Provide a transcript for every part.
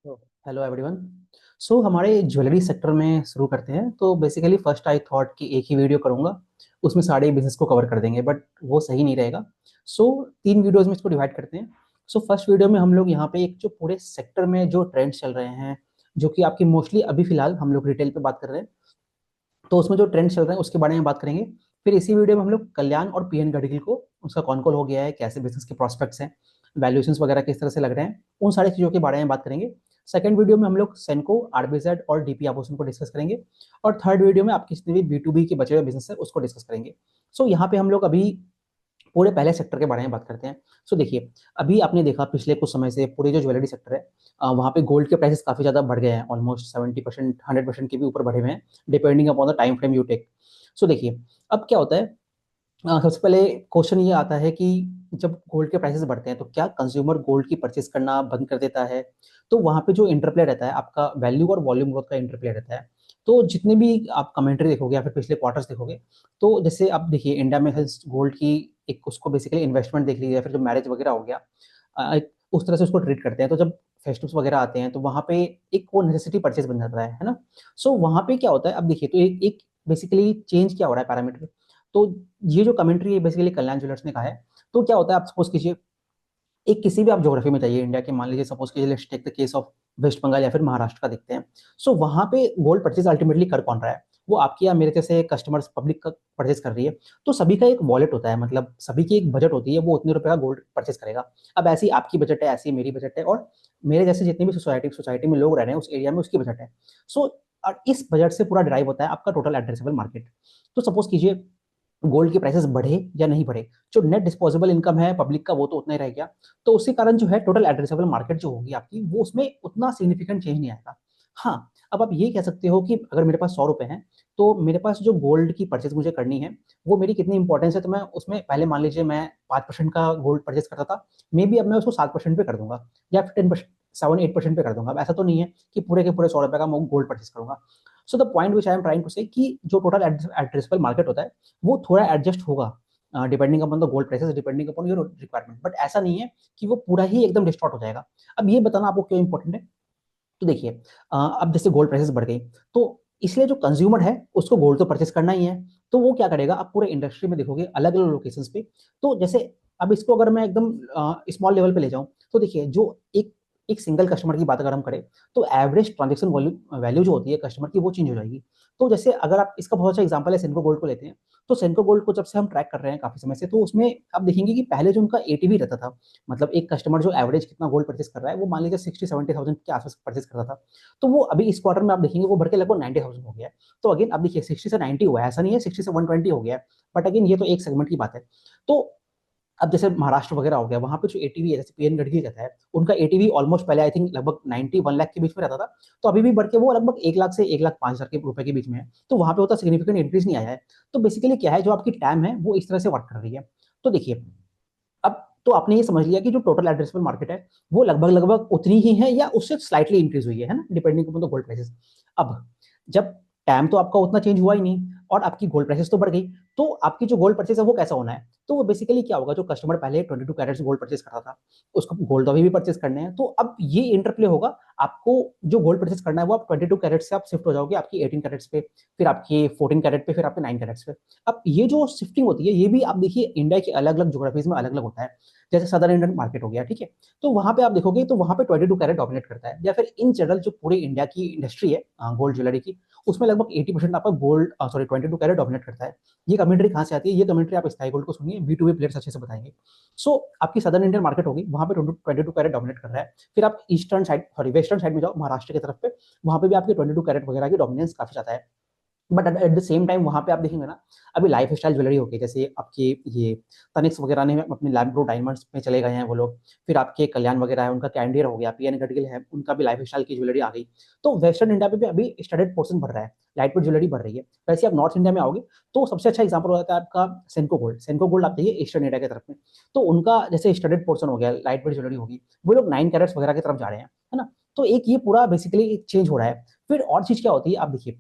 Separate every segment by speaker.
Speaker 1: तो hello everyone. हमारे jewellery sector में शुरू करते हैं। तो बेसिकली फर्स्ट आई थॉट कि एक ही वीडियो करूंगा, उसमें सारे बिजनेस को कवर कर देंगे, बट वो सही नहीं रहेगा। सो तीन वीडियोस में इसको डिवाइड करते हैं। फर्स्ट वीडियो में हम लोग यहाँ पे एक जो पूरे सेक्टर में जो ट्रेंड्स चल रहे हैं, जो कि आपकी मोस्टली अभी फिलहाल हम लोग रिटेल पे बात कर रहे हैं, तो उसमें जो ट्रेंड चल रहे हैं उसके बारे में बात करेंगे। फिर इसी वीडियो में हम लोग कल्याण और पीएन गढ़गिल को, उसका कौन कॉल हो गया है, कैसे बिजनेस के प्रॉस्पेक्ट्स हैं, वैल्यूएशंस वगैरह किस तरह से लग रहे हैं, उन सारी चीज़ों के बारे में बात करेंगे। सेकंड वीडियो में हम लोग सेनको, आरबीजेड और डीपी आभूषण को डिस्कस करेंगे। और थर्ड वीडियो में आप जितने भी बी टू बी के बचे हुए बिजनेस है उसको डिस्कस करेंगे। यहाँ पे हम लोग अभी पूरे पहले सेक्टर के बारे में बात करते हैं। देखिए, अभी आपने देखा पिछले कुछ समय से पूरे जो ज्वेलरी सेक्टर है, वहाँ पे गोल्ड के प्राइसेस काफी ज्यादा बढ़ गए हैं, ऑलमोस्ट 70%, 100% के भी ऊपर बढ़े हुए हैं, depending upon the time frame you take. देखिए, अब क्या होता है, सबसे पहले क्वेश्चन ये आता है कि जब गोल्ड के प्राइसेस बढ़ते हैं तो क्या कंज्यूमर गोल्ड की परचेज करना बंद कर देता है? तो वहां पे जो इंटरप्ले रहता है आपका वैल्यू और वॉल्यूम ग्रोथ का इंटरप्ले रहता है। तो जितने भी आप कमेंट्री देखोगे या फिर पिछले क्वार्टर्स देखोगे, तो जैसे आप देखिए इंडिया में गोल्ड की एक उसको बेसिकली इन्वेस्टमेंट देख लीजिए, या फिर जो मैरिज वगैरह हो गया, उस तरह से उसको ट्रीट करते हैं। तो जब फेस्टिव्स वगैरह आते हैं तो वहां पे एक वो नेसेसिटी परचेज बन जाता है ना। वहां पे क्या होता है, अब देखिए, तो एक बेसिकली चेंज क्या हो रहा है पैरामीटर। तो ये जो कमेंट्री है बेसिकली कल्याण ज्वेलर्स ने कहा है। तो क्या होता है, आप सपोज कीजिए एक किसी भी आप ज्योग्राफी में जाइए इंडिया के, मान लीजिए सपोज कीजिए let's take the case of West Bengal या फिर महाराष्ट्र का देखते हैं। वहां पे गोल्ड परचेज अल्टीमेटली कर कौन रहा है? वो आपकी या मेरे जैसे कस्टमर्स पब्लिक का परचेज कर रही है। तो सभी का एक वॉलेट होता है, मतलब सभी की एक बजट होती है, वो उतने रुपए का गोल्ड परचेज करेगा। अब ऐसी आपकी बजट है, ऐसी मेरी बजट है, और मेरे जैसे जितनी भी सोसाइटी में लोग रह रहे हैं उस एरिया में उसकी बजट है। सो और इस बजट से पूरा ड्राइव होता है आपका टोटल एड्रेसेबल मार्केट। तो सपोज कीजिए गोल्ड के प्राइसेस बढ़े या नहीं बढ़े, जो नेट डिस्पोजेबल इनकम है पब्लिक का वो तो उतना ही रह गया। तो उसी कारण जो है टोटल एड्रेसेबल मार्केट जो होगी आपकी, वो उसमें उतना सिग्निफिकेंट चेंज नहीं आएगा। हाँ, अब आप ये कह सकते हो कि अगर मेरे पास 100 रुपए हैं, तो मेरे पास जो गोल्ड की परचेज मुझे करनी है वो मेरी कितनी इंपॉर्टेंस है, तो मैं उसमें पहले मान लीजिए मैं 5% का गोल्ड परचेज करता था, मे बी अब मैं उसको 7% पे कर दूंगा, या फिर 10%, 7-8% पे कर दूंगा। अब ऐसा तो नहीं है कि पूरे के पूरे 100 रुपए का मैं गोल्ड परचेज करूंगा। The point which I am trying to say कि जो टोटल एड्रेसेबल मार्केट होता है वो थोड़ा एडजस्ट होगा depending upon the gold prices, depending upon your requirement, but ऐसा नहीं है कि वो पूरा ही एकदम डिस्टॉर्ट हो जाएगा। अब ये बताना आपको क्यों इंपॉर्टेंट है। तो देखिए, अब जैसे गोल्ड प्राइसेस बढ़ गई, तो इसलिए जो कंज्यूमर है उसको गोल्ड तो परचेस करना ही है। तो वो क्या करेगा, आप पूरे इंडस्ट्री में देखोगे अलग अलग लोकेशंस पे। तो जैसे अब इसको अगर मैं एकदम स्मॉल लेवल पे ले जाऊं, तो देखिए जो एक एक सिंगल कस्टमर की बात अगर हम करें, तो एवरेज ट्रांजेक्शन वॉल्यूम वैल्यू जो होती है कस्टमर की वो चेंज हो जाएगी। तो जैसे अगर आप इसका बहुत अच्छा एग्जांपल है सेनको गोल्ड को लेते हैं। तो सेनको गोल्ड को जब से हम ट्रैक कर रहे हैं काफी समय से, तो उसमें आप देखेंगे कि पहले जो उनका एटीवी रहता था, मतलब एक कस्टमर जो एवरेज कितना गोल्ड परचेस कर रहा है, वो मान लीजिए 60-70 थाउजेंड के आसपास परचेस करता था। तो वो अभी इस क्वार्टर में आप देखेंगे वो बढ़ के लगभग 90,000 हो गया है। तो अगेन आप देखिए 60 से 90 हुआ है, ऐसा नहीं है 60 से 120 हो गया है, बट अगेन ये तो एक सेगमेंट की बात है। तो अब जैसे महाराष्ट्र वगैरह हो गया, वहां पे जो एटीवी है, जैसे पीएन गढ़गी कहता है, उनका एटीवी ऑलमोस्ट पहले आई थिंक लगभग 91 लाख के बीच में रहता था। तो अभी भी बढ़ के वो लगभग 1 लाख से 1,05,000 के रुपए के बीच में है। तो वहां पे होता सिग्निफिकेंट इंक्रीज नहीं आया है। तो बेसिकली क्या है, जो आपकी टैम है वो इस तरह से वर्क कर रही है। तो देखिए, अब तो आपने ये समझ लिया कि जो टोटल एड्रेसेबल मार्केट है वो लगभग लगभग उतनी ही है या उससे स्लाइटली इंक्रीज हुई है ना, depending upon the gold prices. अब जब टाइम तो आपका उतना चेंज हुआ ही नहीं और आपकी गोल्ड प्राइसेस तो बढ़ गई, तो आपकी जो गोल्ड परचेज है वो कैसा होना है? तो वो बेसिकली क्या होगा, जो कस्टमर पहले 22 कैरेट्स गोल्ड परचेज करता था, उसको गोल्ड अभी भी परचेज करने हैं, तो अब ये इंटरप्ले होगा। आपको जो गोल्ड परचेज करना है वो आप 22 कैरेट से आप शिफ्ट हो जाओगे आपकी 18 कैरेट्स पे, फिर आपके 14 कैरेट पे, फिर आपके 9 कैरेट्स पे। अब ये जो शिफ्टिंग होती है ये भी आप देखिए इंडिया के अलग अलग ज्योग्राफीज में अलग अलग होता है। जैसे सदर्न इंडियन मार्केट हो गया, ठीक है, तो वहां पे आप देखोगे तो वहां पे 22 कैरेट डोमिनेट करता है, या फिर इन जनरल जो पूरी इंडिया की इंडस्ट्री है गोल्ड ज्वेलरी की, उसमें लगभग 80% आपका गोल्ड, सॉरी 22 कैरेट डोमिनेट करता है। ये कमेंट्री कहाँ से आती है? ये कमेंट्री आप स्काई गोल्ड को सुनिए, बी टू बी प्लेयर्स अच्छे से बताएंगे। आपकी सदर्न इंडियन मार्केट होगी, वहां पे 22 कैरेट डोमिनेट कर रहा है। फिर आप eastern side, sorry western side में जाओ महाराष्ट्र की तरफ पे, वहां पे भी आपके 22 कैरेट वगैरह की डोमिनेंस काफी ज्यादा है। But at the same time वहां पे आप देखेंगे ना, अभी लाइफ स्टाइल ज्वेलरी होगी, जैसे आपके ये तनिक्स वगैरह ने अपने लैब ग्रो डायमंड्स में चले गए हैं वो लोग। फिर आपके कल्याण वगैरह है, उनका कैंडियर हो गया, पीएन गडगिल है, उनका भी लाइफ स्टाइल की ज्वेलरी आ गई। तो वेस्टर्न इंडिया पे भी अभी स्टडेड पोर्शन बढ़ रहा है, लाइट वेट ज्वेलरी बढ़ रही है। वैसे आप नॉर्थ इंडिया में आओगे तो सबसे अच्छा एग्जाम्पल हो जाता है आपका सेनको गोल्ड। सेनको गोल्ड आप देखिए ईस्टर्न इंडिया की तरफ में, तो उनका जैसे स्टडेड पोर्शन हो गया, लाइट वेट ज्वेलरी होगी, वो लोग 9 कैरेट्स वगैरह की तरफ जा रहे हैं, है ना। तो एक ये पूरा बेसिकली चेंज हो रहा है। फिर और चीज क्या होती है, आप देखिए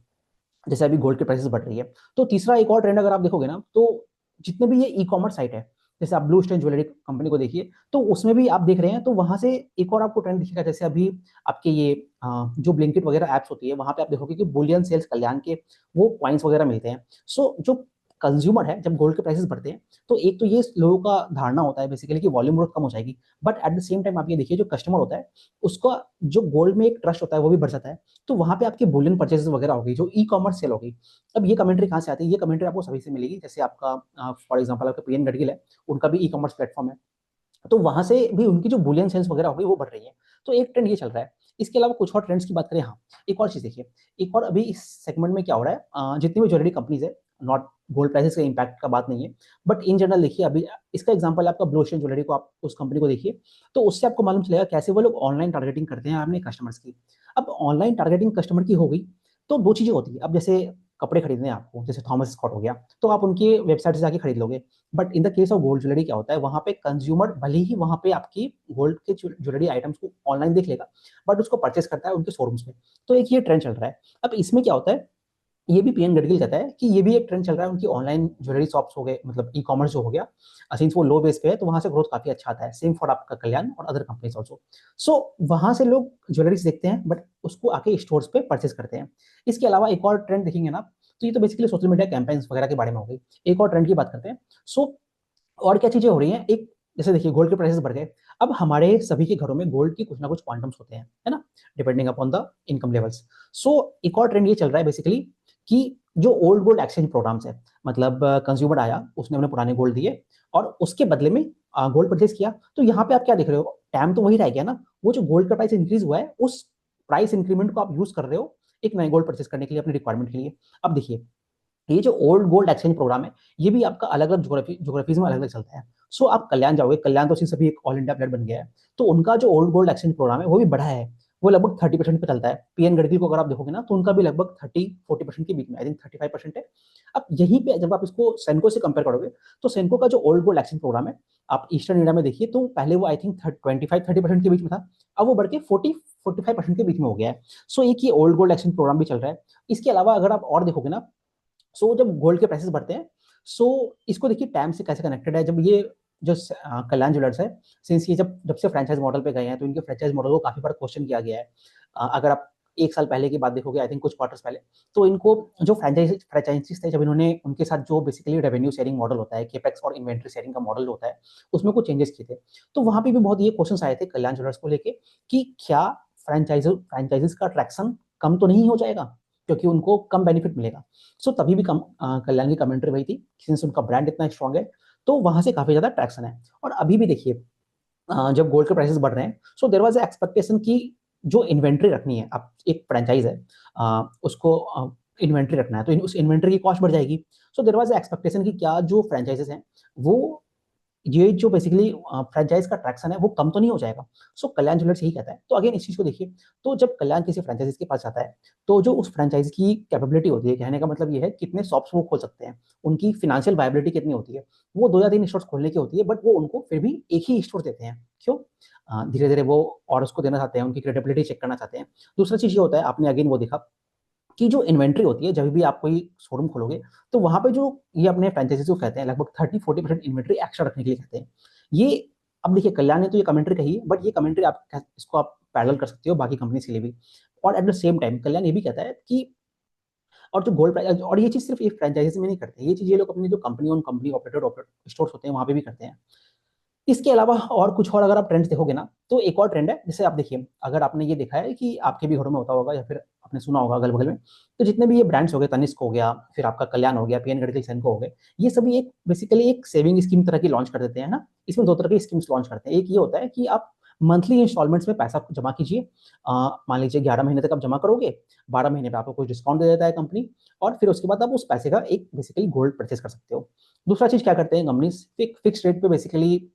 Speaker 1: जैसे अभी गोल्ड की प्राइसेस बढ़ रही है, तो तीसरा एक और ट्रेंड अगर आप देखोगे ना, तो जितने भी ये ई कॉमर्स साइट है, जैसे आप ब्लू स्टोन ज्वेलरी कंपनी को देखिए, तो उसमें भी आप देख रहे हैं, तो वहां से एक और आपको ट्रेंड दिखेगा। जैसे अभी आपके ये जो ब्लिंकिट वगैरह ऐप्स होती है, वहां पे आप देखोगे कि बुलियन सेल्स कल्याण के वो पॉइंट्स वगैरह मिलते हैं। सो जो कंज्यूमर है, जब गोल्ड के प्राइसेस बढ़ते हैं, तो एक तो ये लोगों का धारणा होता है बेसिकली कि वॉल्यूम ग्रोथ कम हो जाएगी, but at the same time आप ये देखिए, जो कस्टमर होता है उसका जो गोल्ड में एक ट्रस्ट होता है वो भी बढ़ जाता है। तो वहां पे आपकी बुलियन परचेजेस वगैरह होगी, जो ई कॉमर्स सेल होगी। अब ये कमेंट्री कहाँ से आती है? ये कमेंट्री आपको सभी से मिलेगी। जैसे आपका फॉर एग्जांपल आपका पीएन गडगिल है, उनका भी ई कॉमर्स प्लेटफॉर्म है, तो वहां से भी उनकी जो बुलियन सेल्स वगैरह हो गई वो बढ़ रही है। तो एक ट्रेंड ये चल रहा है। इसके अलावा कुछ और ट्रेंड्स की बात करें, हाँ, एक और चीज देखिए, एक और अभी इस सेगमेंट में क्या हो रहा है, जितनी भी ज्वेलरी कंपनीज है, नॉट गोल्ड प्राइसेस का इम्पैक्ट का बात नहीं है, बट इन जनरल देखिए, अभी इसका एग्जांपल आपका ब्लू ओशियन ज्वेलरी को, आप उस कंपनी को देखिए, तो उससे आपको मालूम चलेगा कैसे वो लोग ऑनलाइन टारगेटिंग करते हैं अपने कस्टमर्स की। अब ऑनलाइन टारगेटिंग कस्टमर की हो गई, तो दो चीजें होती है। अब जैसे कपड़े खरीदने हैं आपको, जैसे थॉमस स्कॉट हो गया, तो आप उनके वेबसाइट से जाके खरीद लोगे। But in the case of gold jewellery क्या होता है, वहां पे कंज्यूमर भले ही वहां पे आपकी गोल्ड के ज्वेलरी आइटम्स को ऑनलाइन देख लेगा, बट उसको परचेस करता है उनके शोरूम्स में। तो एक ये ट्रेंड चल रहा है। अब इसमें क्या होता है, ये भी पीएन गडगिल कहता है कि ये भी एक ट्रेंड चल रहा है, उनकी ऑनलाइन ज्वेलरी शॉप्स हो गए, मतलब ई कॉमर्स जो हो गया, सिंस वो लो बेस पे है, तो वहां से ग्रोथ काफी अच्छा आता है। सेम फॉर आपका कल्याण और अदर कंपनीज ऑल्सो। सो वहां से लोग ज्वेलरीज देखते हैं, बट उसको आके स्टोर्स पे परचेस करते हैं। इसके अलावा एक और ट्रेंड देखेंगे ना, तो ये तो बेसिकली सोशल मीडिया कैंपेन्स वगैरह के बारे में हो गई। एक और ट्रेंड की बात करते हैं। सो और क्या चीजें हो रही हैं, एक जैसे देखिए, गोल्ड के प्राइसेस बढ़ गए। अब हमारे सभी के घरों में गोल्ड की कुछ ना कुछ क्वांटम्स होते हैं, है ना, depending upon the income levels. So एक और ट्रेंड ये चल रहा है बेसिकली कि जो ओल्ड गोल्ड एक्सचेंज प्रोग्राम्स है, मतलब कंज्यूमर आया, उसने अपने पुराने गोल्ड दिए और उसके बदले में गोल्ड परचेज किया। तो यहाँ पे आप क्या देख रहे हो, टैम तो वही रह गया ना, वो जो गोल्ड का प्राइस इंक्रीज हुआ है, उस प्राइस इंक्रीमेंट को आप यूज कर रहे हो एक नए गोल्ड परचेज करने के लिए, अपने रिक्वायरमेंट के लिए। अब देखिए, ये जो ओल्ड गोल्ड एक्सचेंज प्रोग्राम है, ये भी आपका अलग अलग ज्योग्राफीज में अलग अलग चलता है। सो आप कल्याण जाओगे, कल्याण तो सभी एक ऑल इंडिया प्लेट बन गया है, तो उनका जो ओल्ड गोल्ड एक्सचेंज प्रोग्राम है वो भी बढ़ा है। वो लगभग 30% पे चलता है। पीएन गडकरी को अगर आप देखोगे ना, तो उनका भी लगभग 30-40% के बीच में, आई थिंक 35% है। अब यहीं पे जब आप इसको सेनको से कंपेयर करोगे, तो सेनको का जो ओल्ड गोल्ड एक्सचेंज प्रोग्राम है, आप ईस्टर्न इंडिया में देखिए, तो पहले वो आई थिंक 25-30% के बीच में था, अब वो बढ़ के 40-45% के बीच में हो गया है। सो एक ये ओल्ड गोल्ड एक्सचेंज प्रोग्राम भी चल रहा है। इसके अलावा अगर आप और देखोगे ना, सो जब गोल्ड के प्राइसेस बढ़ते हैं, सो इसको देखिए टाइम से कैसे कनेक्टेड है। जब ये जो कल्याण ज्वेलर्स है, सिंस ये जब जब से फ्रेंचाइज मॉडल पे गए हैं, तो इनके फ्रेंचाइज मॉडल को काफी बार क्वेश्चन किया गया है। अगर आप एक साल पहले की बात देखोगे, आई थिंक कुछ क्वार्टर्स पहले, तो इनको जो फ्रेंचाइजीज थे, जब इन्होंने उनके साथ जो बेसिकली रेवेन्यू शेयरिंग मॉडल होता है, केपेक्स और इन्वेंट्री शेयरिंग का मॉडल होता है, उसमें कुछ चेंजेस किए थे। तो वहां पे भी बहुत ये क्वेश्चन आए थे कल्याण ज्वेलर्स को लेके कि क्या फ्रेंचाइजीज का ट्रैक्शन कम तो नहीं हो जाएगा, क्योंकि उनको कम बेनिफिट मिलेगा। सो तभी भी कल्याण की कमेंट्री वही थी, सिंस उनका ब्रांड इतना स्ट्रांग है, तो वहां से काफी ज्यादा ट्रैक्शन है। और अभी भी देखिए, जब गोल्ड के प्राइसेस बढ़ रहे हैं, सो देयर वाज एक्सपेक्टेशन की जो इन्वेंट्री रखनी है, आप एक फ्रेंचाइज है, उसको इन्वेंट्री रखना है, तो उस इन्वेंट्री की कॉस्ट बढ़ जाएगी। सो देयर वाज एक्सपेक्टेशन की क्या जो फ्रेंचाइजेस हैं, वो ये जो बेसिकली फ्रेंचाइज का ट्रैक्शन है वो कम तो नहीं हो जाएगा। सो कल्याण ज्वेलर्स यही कहता है। तो अगेन इस चीज को देखिए, तो जब कल्याण किसी फ्रेंचाइजी के पास जाता है, तो जो उस फ्रेंचाइज की कैपेबिलिटी होती है, कहने का मतलब ये है कितने शॉप्स वो खोल सकते हैं, उनकी फिनेंशियल वायबिलिटी कितनी होती है। वो 2 या 3 स्टोर खोलने की होती है, बट वो उनको फिर भी एक ही स्टोर देते हैं। क्यों? धीरे धीरे वो और उसको देना चाहते हैं, उनकी क्रेडिबिलिटी चेक करना चाहते हैं। दूसरा चीज ये होता है, आपने अगेन वो देखा कि जो इन्वेंट्री होती है, जब भी आप कोई शोरूम खोलोगे, तो वहां पे जो ये अपने फ्रेंचाइजीज को कहते हैं, लगभग 30-40% इन्वेंट्री एक्स्ट्रा रखने के लिए कहते हैं। ये अब देखिए, कल्याण ने तो ये कमेंट्री कही है, बट ये कमेंट्री आप इसको आप पैरेलल कर सकते हो बाकी कंपनी के लिए भी। और एट द सेम टाइम कल्याण ये भी कहता है कि और जो गोल्ड प्राइस, और ये चीज सिर्फ ये फ्रेंचाइजीज में नहीं करते, ये चीज ये लोग अपनी जो company on company operator stores होते हैं वहां पे भी करते हैं। इसके अलावा और कुछ और अगर आप ट्रेंड्स देखोगे ना, तो एक और ट्रेंड है। जैसे आप देखिए, अगर आपने ये देखा है कि आपके भी घरों में होता होगा, या फिर आपने सुना होगा अगल बगल में, तो जितने भी ये ब्रांड्स हो गए, तनिष्क हो गया, फिर आपका कल्याण हो गया, पीएन गडकरी सेनको हो गए, ये सभी एक बेसिकली एक सेविंग स्कीम तरह की लॉन्च कर देते हैं ना। इसमें 2 तरह की स्कीम्स लॉन्च करते हैं। एक ये होता है कि आप मंथली इंस्टॉलमेंट्स में पैसा जमा कीजिए। मान लीजिए 11 महीने तक आप जमा करोगे, 12 महीने पे आपको कुछ डिस्काउंट दे देता है कंपनी, और फिर उसके बाद आप उस पैसे का एक बेसिकली गोल्ड परचेज कर सकते हो। दूसरा चीज क्या करते हैं कंपनी, फिक्स रेट पे बेसिकली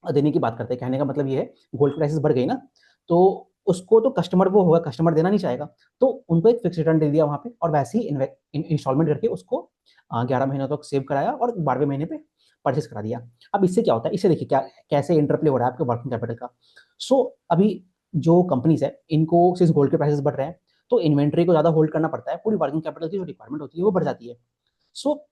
Speaker 1: देने की बात करते हैं। कहने का मतलब ये है, गोल्ड प्राइसेस बढ़ गई ना, तो उसको तो कस्टमर वो होगा, कस्टमर देना नहीं चाहेगा, तो उनको एक फिक्स रिटर्न दे दिया वहां पे, और वैसे ही इंस्टॉलमेंट करके उसको 11 महीनों तक सेव कराया और 12वें महीने पे परचेस करा दिया। अब इससे क्या होता है, इससे देखिए क्या कैसे इंटरप्ले हो रहा है आपके वर्किंग कैपिटल का। सो अभी जो कंपनीज है, इनको सिर्फ गोल्ड के प्राइसेस बढ़ रहे हैं, तो इन्वेंट्री को ज्यादा होल्ड करना पड़ता है, पूरी वर्किंग कैपिटल की जो रिक्वायरमेंट होती है वो बढ़ जाती है। सो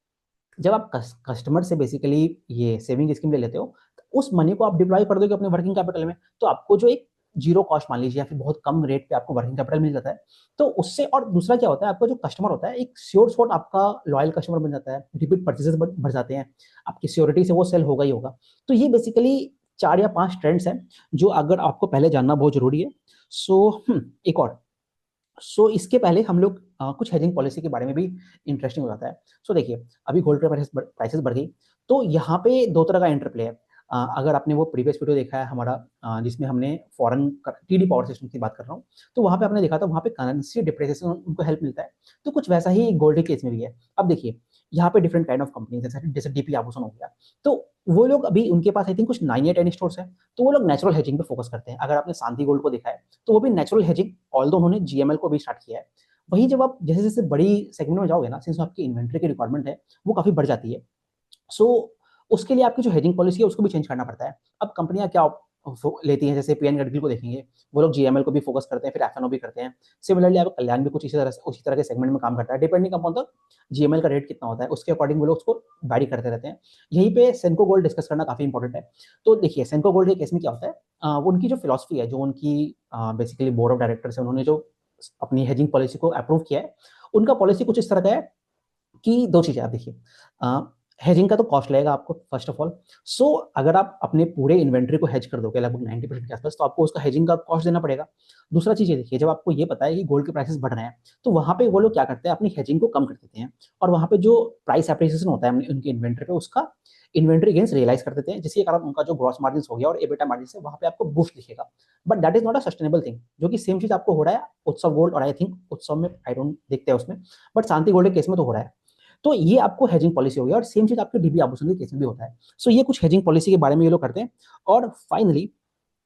Speaker 1: जब आप कस्टमर से बेसिकली ये सेविंग स्कीम ले लेते हो, तो उस मनी को आप डिप्लॉय कर दोगे अपने वर्किंग कैपिटल में, तो आपको जो एक जीरो कॉस्ट मान लीजिए या फिर बहुत कम रेट पे आपको वर्किंग कैपिटल मिल जाता है। तो उससे, और दूसरा क्या होता है, आपका जो कस्टमर होता है एक श्योर शॉट आपका लॉयल कस्टमर बन जाता है, रिपीट परचेजेस बढ़ जाते हैं, आपकी सिक्योरिटी से वो सेल होगा ही होगा। तो ये बेसिकली 4 या 5 ट्रेंड्स हैं जो अगर आपको पहले जानना बहुत जरूरी है। सो एक और, इसके पहले हम लोग कुछ हेजिंग पॉलिसी के बारे में भी इंटरेस्टिंग हो जाता है। देखिए, अभी गोल्ड के प्राइसेस बढ़ गई, तो यहाँ पे दो तरह का इंटरप्ले है। अगर आपने वो प्रीवियस वीडियो देखा है हमारा, जिसमें हमने फॉरेन टीडी पावर सिस्टम की बात कर रहा हूँ, तो वहाँ पे आपने देखा था, वहाँ पे करेंसी डिप्रिसिएशन उनको हेल्प मिलता है। तो कुछ वैसा ही गोल्ड के केस में भी है। अब देखिए, यहाँ पे डिफरेंट काइंड ऑफ कंपनी, जैसे डीपी आभूषण हो गया, तो वो लोग अभी उनके पास आई थिंक कुछ 9 या 10 स्टोर्स है, तो वो लोग नेचुरल हेजिंग पे फोकस करते हैं। अगर आपने शांति गोल्ड को देखा है, तो वो भी नेचुरल हेजिंग, ऑल्दो उन्होंने जीएमएल को भी स्टार्ट किया है। वहीं जब आप जैसे जैसे बड़ी सेगमेंट में जाओगे ना, सिंस आपकी इन्वेंट्री की रिक्वायरमेंट है वो काफी बढ़ जाती है, सो उसके लिए आपकी जो हेजिंग पॉलिसी है उसको भी चेंज करना पड़ता है। अब कंपनियां क्या लेती हैं, जैसे पीएन गडकरी को देखेंगे, वो लोग जीएमएल को भी फोकस करते हैं, फिर एफएनओ भी करते हैं। सिमिलरली आप कल्याण भी कुछ उसी तरह के सेगमेंट में काम करता है, डिपेंडिंग अपॉन द जीएमएल का रेट कितना होता है, उसके अकॉर्डिंग वो लोग उसको वैरी करते रहते हैं। यहीं पे सेंको गोल्ड डिस्कस करना काफी इंपॉर्टेंट है। तो देखिए, सेंको गोल्ड के केस में क्या होता है, वो उनकी जो फिलोसफी है, जो उनकी बेसिकली बोर्ड ऑफ डायरेक्टर्स है, उन्होंने जो अपनी हेजिंग पॉलिसी को अप्रूव किया है, उनका पॉलिसी कुछ इस तरह का है कि दो चीजें आप देखिए, हेजिंग का तो कॉस्ट लगेगा आपको फर्स्ट ऑफ ऑल। सो अगर आप अपने पूरे इन्वेंट्री को हेज कर दोगे लगभग 90% के आसपास, तो आपको उसका हेजिंग का कॉस्ट देना पड़ेगा। दूसरा चीज ये देखिए, जब आपको ये पता है कि गोल्ड के प्राइसेस बढ़ रहे हैं, तो वहां पे वो लोग क्या करते हैं, अपनी हेजिंग को कम कर देते हैं, और वहां पे जो प्राइस एप्रिसिएशन होता है उनकी इन्वेंट्री पे, उसका इन्वेंट्री गेंस रियलाइज कर देते हैं, जिसके कारण उनका जो ग्रॉस मार्जिन हो गया और एबिटा मार्जिन है, वहां पे आपको बूस्ट दिखेगा। But that is not a sustainable thing, जो कि सेम चीज आपको हो रहा है उत्सव गोल्ड, और आई थिंक उत्सव में आई डोंट देखते हैं उसमें, बट शांति गोल्ड के केस में तो हो रहा है। तो ये आपको हेजिंग पॉलिसी हो गई, और सेम चीज आपके डीबी आभूषण के केस में भी होता है। सो ये कुछ हेजिंग पॉलिसी के बारे में ये लोग करते हैं। और फाइनली,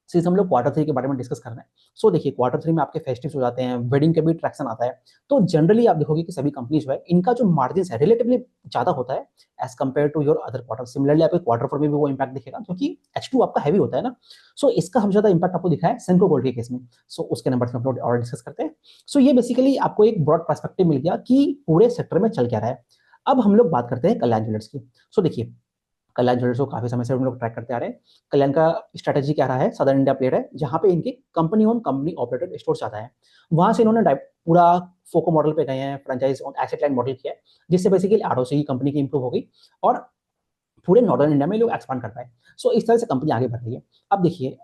Speaker 1: सिंस हम लोग क्वार्टर 3 के बारे में डिस्कस कर रहे हैं, देखिए क्वार्टर 3 में आपके फेस्टिव्स हो जाते हैं, वेडिंग के भी ट्रैक्शन आता है। तो जनरली आप देखोगे कि सभी कंपनी जो है, इनका जो मार्जिन है रिलेटिवली ज्यादा होता है as compared to your other quarter. Similarly आपके क्वार्टर 4 में भी वो इंपैक्ट दिखेगा, क्योंकि H2 आपका हैवी होता है ना। इसका हम ज्यादा इंपैक्ट आपको दिखा है सेंको गोल्ड के केस में। उसके नंबर हम लोग और डिस्कस करते हैं। ये बेसिकली आपको एक ब्रॉड पर्सपेक्टिव मिल गया कि पूरे सेक्टर में चल क्या रहा है। अब हम लोग बात करते हैं कल्याण ज्वेलर्स की। देखिए, कल्याण ज्वेलर्स को काफी समय से हम लोग ट्रैक करते आ रहे हैं। कल्याण का स्ट्रेटेजी क्या रहा है, सदर्न इंडिया प्लेयर है, जहां पे इनके company own company operated store आता है। वहां से इन्होंने पूरा फोको मॉडल पे गए हैं, फ्रेंचाइज एसेट लाइन मॉडल किया है, जिससे बेसिकली आरओसी की कंपनी की इंप्रूव हो गई, और पूरे नॉर्दर्न इंडिया में लोग एक्सपांड कर पाए। इस तरह से कंपनी आगे बढ़ रही है। अब देखिए,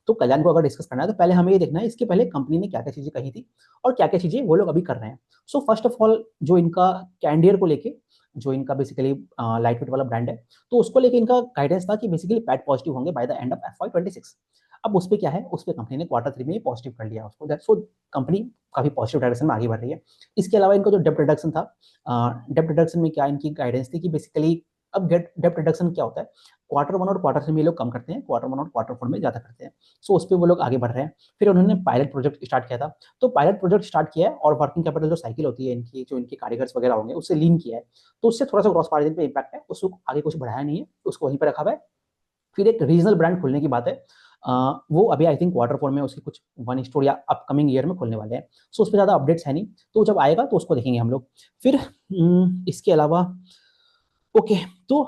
Speaker 1: तो कल्याण को अगर डिस्कस करना है, तो पहले हमें ये देखना है इसके पहले कंपनी ने क्या क्या चीजें कही थी, और क्या क्या चीजें वो लोग अभी कर रहे हैं। फर्स्ट ऑफ ऑल, जो इनका कैंडियर को लेके, जो इनका बेसिकली लाइट वेट वाला ब्रांड है, तो उसको लेके इनका गाइडेंस था कि बेसिकली पैट पॉजिटिव होंगे by the end of FY 26। अब उस पर क्या है, उस पर कंपनी ने क्वार्टर 3 में पॉजिटिव कर लिया उसको, दैट्स कंपनी काफी पॉजिटिव डायरेक्शन में आगे बढ़ रही है। इसके अलावा इनका जो डेप्ट रिडक्शन था, डेप्ट रिडक्शन में क्या इनकी गाइडेंस थी कि बेसिकली, अब डेप्ट रिडक्शन क्या होता है, क्वार्टर 1 और क्वार्टर 3 में लोग कम करते हैं, क्वार्टर 1 और क्वार्टर 4 में ज्यादा करते हैं। उस पर वो लोग आगे बढ़ रहे हैं। फिर उन्होंने पायलट प्रोजेक्ट स्टार्ट किया था। पायलट प्रोजेक्ट स्टार्ट किया है, और वर्किंग कैपिटल जो साइकिल होती है इनकी, जो इनके कारीगर्स वगैरह होंगे, उससे लीन किया है। उससे थोड़ा सा ग्रॉस मार्जिन पे इम्पैक्ट है, उसको आगे कुछ बढ़ाया नहीं है, उसको वहीं पर रखा हुआ है। फिर एक रीजनल ब्रांड खोलने की बात है, वो अभी आई थिंक क्वार्टर 4 में उसकी कुछ 1 स्टोर या अपकमिंग ईयर में खोलने वाले हैं। उस पर ज्यादा अपडेट्स है नहीं, तो जब आएगा तो उसको देखेंगे हम लोग। फिर इसके अलावा, ओके, तो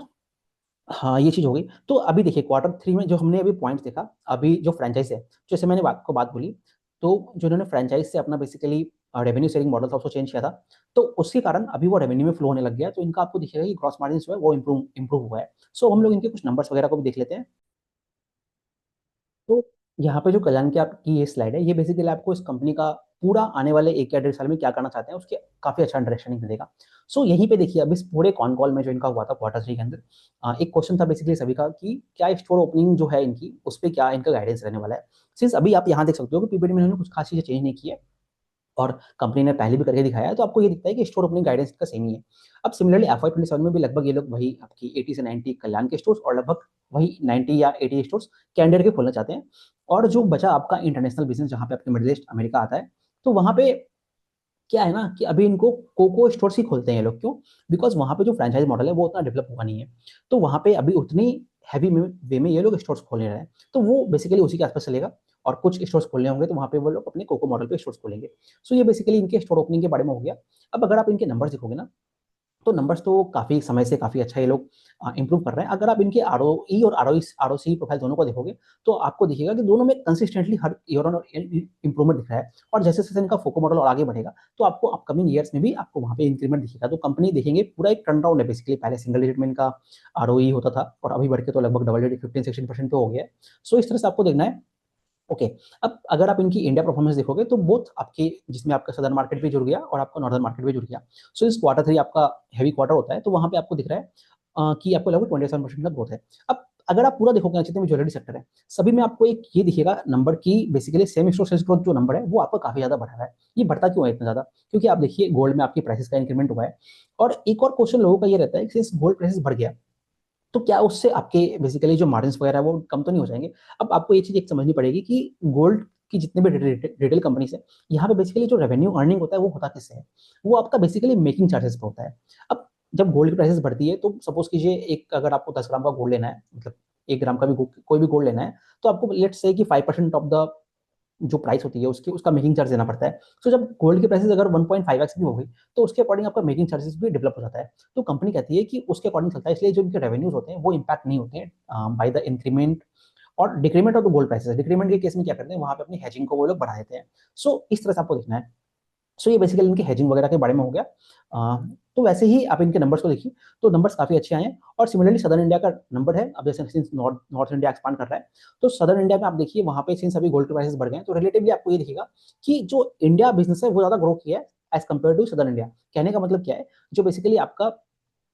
Speaker 1: हाँ, ये चीज हो गई। तो अभी देखिए, क्वार्टर 3 में जो हमने अभी पॉइंट देखा, अभी जो फ्रेंचाइज है, जैसे मैंने बात बोली, तो जो इन्होंने फ्रेंचाइज से अपना बेसिकली रेवेन्यू शेयरिंग मॉडल था उसको चेंज किया था, तो उसके कारण अभी वो रेवेन्यू में फ्लो होने लग गया। तो इनका आपको दिखेगा कि ग्रॉस मार्जिन जो है वो इंप्रूव हुआ है। हम लोग इनके कुछ नंबर्स वगैरह को भी देख लेते हैं। तो यहाँ पे जो कल्याण की आपकी ये स्लाइड है, ये बेसिकली आपको इस कंपनी का पूरा आने वाले 1 या 1.5 साल में क्या करना चाहते हैं उसके काफी अच्छा अंडरस्टैंडिंग मिलेगा। यहीं पे देखिए, अब इस पूरे कॉन कॉल में जो इनका हुआ था क्वार्टर 3 के अंदर, एक क्वेश्चन था बेसिकली सभी का कि क्या स्टोर ओपनिंग जो है इनकी, उस पर क्या इनका गाइडेंस रहने वाला है। सिंस अभी आप यहाँ देख सकते हो कि पीपीटी में इन्होंने कुछ खास चीजें चेंज नहीं की है, और कंपनी ने पहले भी करके दिखाया है, तो आपको ये दिखता है कि स्टोर ओपनिंग गाइडेंस का सेम ही है। अब सिमिलरली FY 27 में भी लगभग ये लोग वही आपकी 80 से 90 कल्याण के स्टोर्स, और लगभग वही 90 या 80 स्टोर्स कैंडिडेट के खोलना चाहते हैं। और जो बचा आपका इंटरनेशनल बिजनेस, जहाँ पे आपके मिडिल ईस्ट अमेरिका आता है, तो वहाँ पे क्या है ना कि अभी इनको कोको स्टोर्स ही खोलते हैं ये लोग। क्यों? बिकॉज वहाँ पे जो फ्रेंचाइज मॉडल है वो उतना डेवलप हुआ नहीं है, तो वहाँ पे अभी उतनी हैवी वे में ये लोग स्टोर्स खोलने रहे हैं। तो वो बेसिकली उसी के आसपास चलेगा, और कुछ स्टोर्स खोलने होंगे तो वहाँ पे वो लोग अपने कोको मॉडल पे स्टोर्स खोलेंगे। ये बेसिकली इनके स्टोर ओपनिंग के बारे में हो गया। अब अगर आप इनके नंबर देखोगे ना, तो नंबर्स तो काफ़ी समय से काफ़ी अच्छा ये लोग इंप्रूव कर रहे हैं। अगर आप इनके आरओई और आरओसी प्रोफाइल दोनों को देखोगे तो आपको दिखेगा कि दोनों में consistently her year on improvement दिख रहा है। और जैसे जैसे इनका फोको मॉडल और आगे बढ़ेगा तो आपको अपकमिंग ईयर्स में भी आपको वहाँ पे इंक्रीमेंट दिखेगा। तो कंपनी देखेंगे पूरा एक टर्न राउंड है बेसिकली। पहले सिंगल डिजिट में इनका आरओई होता था और अभी बढ़ के तो लगभग डबल डिजिट 15-16% पे हो गया है। सो इस तरह से आपको देखना है। ओके, अब अगर आप इनकी इंडिया परफॉर्मेंस देखोगे तो बोथ आपके, जिसमें आपका सदर्न मार्केट भी जुड़ गया और आपका नॉर्दर्न मार्केट भी जुड़ गया। सो इस क्वार्टर 3 आपका हेवी क्वार्टर होता है, तो वहाँ पे आपको दिख रहा है कि आपको लगभग 27% का ग्रोथ है। अब अगर आप पूरा देखोगे जितने भी ज्वेलरी सेक्टर है, सभी में आपको एक ये दिखेगा नंबर की basically same store sales growth जो नंबर है वो आपका काफ़ी ज़्यादा बढ़ा है। ये बढ़ता क्यों है इतना ज़्यादा? क्योंकि आप देखिए गोल्ड में आपकी प्राइसेस का इंक्रीमेंट हुआ है। और एक और क्वेश्चन लोगों का ये रहता है कि सिंस गोल्ड प्राइसेस बढ़ गया तो क्या उससे आपके बेसिकली जो मार्जिन्स वगैरह है वो कम तो नहीं हो जाएंगे? अब आपको ये चीज़ एक समझनी पड़ेगी कि गोल्ड की जितने भी रिटेल कंपनीज है, यहाँ पे बेसिकली जो रेवेन्यू अर्निंग होता है वो होता किससे है? वो आपका बेसिकली मेकिंग चार्जेस पे होता है। अब जब गोल्ड की प्राइसेस बढ़ती है तो सपोज कीजिए एक अगर आपको 10 ग्राम का गोल्ड लेना है, मतलब 1 ग्राम का भी कोई भी गोल्ड लेना है, तो आपको लेट्स से कि 5% ऑफ द जो प्राइस होती है उसकी उसका मेकिंग चार्ज देना पड़ता है। सो जब गोल्ड की प्राइसेस अगर 1.5x भी हो गई तो उसके अकॉर्डिंग आपका मेकिंग चार्जेस भी डेवलप हो जाता है। तो कंपनी कहती है कि उसके अकॉर्डिंग चलता है, इसलिए जो इनके रेवेन्यूज होते हैं वो इम्पैक्ट नहीं होते हैं बाय द इंक्रीमेंट और decrement of the gold prices. Decrement के केस में क्या करते हैं, वहां पे अपनी हेजिंग को वो लोग बढ़ा देते हैं। सो इस तरह से आपको देखना है। सो ये बेसिकली इनके हेजिंग वगैरह के बारे में हो गया। तो वैसे ही आप इनके नंबर्स को देखिए तो नंबर्स काफी अच्छे आए हैं। और सिमिलरली सदर्न इंडिया का नंबर है, अब जैसे सिंस नॉर्थ इंडिया एक्सपांड कर रहा है तो सदर्न इंडिया में आप देखिए वहां पे सिंस अभी गोल्ड के प्राइसेस बढ़ गए हैं तो रिलेटिवली आपको ये दिखेगा कि जो इंडिया बिजनेस है वो ज्यादा ग्रो किया है as compare to southern India. कहने का मतलब क्या है, जो बेसिकली आपका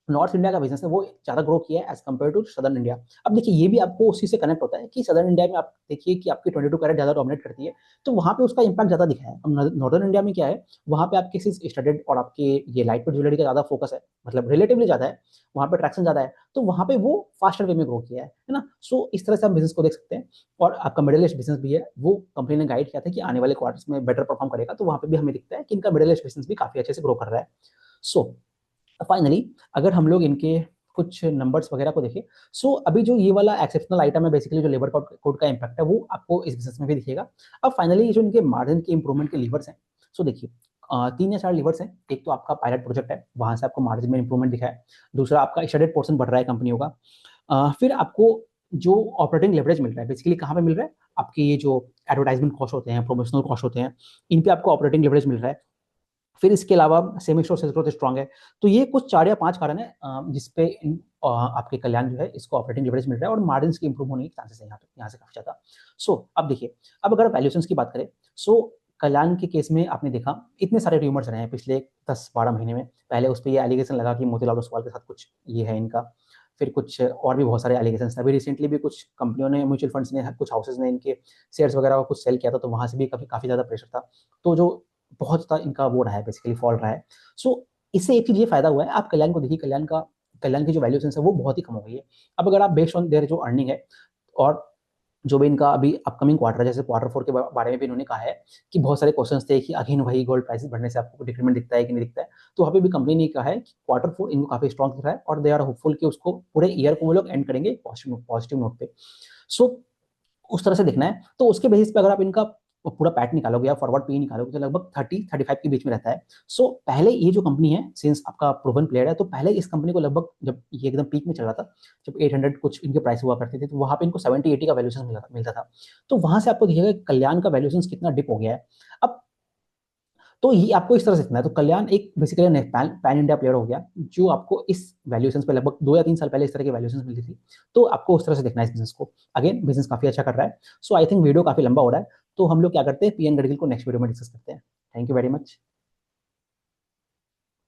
Speaker 1: नॉर्थ इंडिया का बिजनेस है वो ज़्यादा ग्रो किया है as compare to southern India. अब देखिए ये भी आपको उसी से कनेक्ट होता है कि सदर्न इंडिया में आप देखिए कि आपकी 22 कैरेट ज़्यादा डोमिनेट करती है, तो वहाँ पे उसका इम्पैक्ट ज़्यादा दिखा है। अब नॉर्दर्न इंडिया में क्या है, वहाँ पे आपके सिर्फ स्टडेड और आपके ये लाइट वेट ज्वेलरी का ज़्यादा फोकस है, मतलब रिलेटिवली ज़्यादा है, वहाँ पे ट्रैक्शन ज़्यादा है, तो वहाँ पे वो फास्टर वे में ग्रो किया है ना। सो इस तरह से आप बिजनेस को देख सकते हैं। और आपका मिडिल ईस्ट बिजनेस भी है, वो कंपनी ने गाइड किया था कि आने वाले क्वार्टर्स में बेटर परफॉर्म करेगा, तो वहाँ पे भी हमें दिखता है कि इनका मिडिल ईस्ट बिजनेस भी काफ़ी अच्छे से ग्रो कर रहा है। सो फाइनली अगर हम लोग इनके कुछ नंबर्स वगैरह को देखें, सो अभी जो ये वाला एक्सेप्शनल आइटम है बेसिकली जो लेबर कोड का इम्पैक्ट है वो आपको इस बिजनेस में भी दिखेगा। अब फाइनली जो इनके मार्जिन के इंप्रूवमेंट के लीवर्स हैं, सो देखिए 3 या 4 लीवर्स हैं। एक तो आपका पायलट प्रोजेक्ट है, वहां से आपको मार्जिन में इंप्रूवमेंट दिखा है। दूसरा आपका स्टैंडर्ड पोर्शन बढ़ रहा है कंपनियों का। फिर आपको जो ऑपरेटिंग लेवरेज मिल रहा है बेसिकली कहाँ पे मिल रहा है, आपके ये जो एडवर्टाइजमेंट कॉस्ट होते हैं, प्रमोशनल कॉस्ट होते हैं, इन पे आपको ऑपरेटिंग लेवरेज मिल रहा है। फिर इसके अलावा same store sales growth strong है। तो ये कुछ 4 या 5 कारण है जिसपे आपके कल्याण जो है इसको ऑपरेटिंग लेवरेज मिल रहा है और मार्जिन के इंप्रूव होने के चांसेस है यहाँ से काफी ज्यादा। सो अब देखिए, अब अगर वैल्यूएशन की बात करें, सो कल्याण के केस में आपने देखा इतने सारे र्यूमर्स रहे हैं पिछले 10-12 महीने में। पहले उस पर ये एलिगेशन लगा कि मोतीलाल ओसवाल के साथ कुछ ये है इनका, फिर कुछ और भी बहुत सारे एलिगेशन। अभी रिसेंटली भी कुछ कंपनियों ने, म्यूचुअल फंड्स ने, कुछ हाउसेज ने इनके शेयर्स वगैरह को कुछ सेल किया था, तो वहां से भी काफी ज्यादा प्रेशर था। तो जो बहुत ज़्यादा इनका वो रहा है बेसिकली फॉल रहा है। सो इससे एक चीज़ ये फायदा हुआ है, आप कल्याण को देखिए, कल्याण की जो वैल्यूएशन है वो बहुत ही कम हो गई है। अब अगर आप बेस्ड ऑन देयर जो अर्निंग है और जो भी इनका अभी अपकमिंग क्वार्टर है, जैसे क्वार्टर 4 के बारे में भी इन्होंने कहा है कि बहुत सारे क्वेश्चंस थे कि अगेन वही गोल्ड प्राइसेस बढ़ने से आपको डिक्रीमेंट दिखता है कि नहीं दिखता है। तो वहाँ पे भी कंपनी ने कहा है कि क्वार्टर 4 इनको काफी स्ट्रॉन्ग दिख रहा है और दे आर होपफुल कि उसको पूरे ईयर को वो लोग एंड करेंगे पॉजिटिव नोट पे। सो उस तरह से देखना है। तो उसके बेसिस पे अगर आप इनका पूरा पैट निकालोगे या फॉरवर्ड पी निकालोगे तो लगभग 30-35 के बीच में रहता है। सो पहले ये जो कंपनी है, सिंस आपका प्रूवन प्लेयर है, तो पहले इस कंपनी को लगभग जब ये एकदम पीक में चल रहा था, जब 800 कुछ इनके प्राइस हुआ करते थे, तो वहां पे इनको 70-80 का वैल्यूएशन मिलता था। तो वहां से आपको दिखेगा कल्याण का वैल्यूएशन कितना डिप हो गया है। अब तो ये आपको इस तरह से देखना है। तो कल्याण एक बेसिकली पैन इंडिया प्लेयर हो गया जो आपको इस वैल्यूएशन पे लगभग 2 या 3 साल पहले इस तरह की वैल्यूएशन मिलती थी। तो आपको उस तरह से देखना है इस बिजनेस को। अगेन बिजनेस काफी अच्छा कर रहा है। सो आई थिंक वीडियो काफी लंबा हो रहा है, तो हम लोग क्या करते हैं, पीएन गडगिल को नेक्स्ट वीडियो में डिस्कस करते हैं। Thank you very much.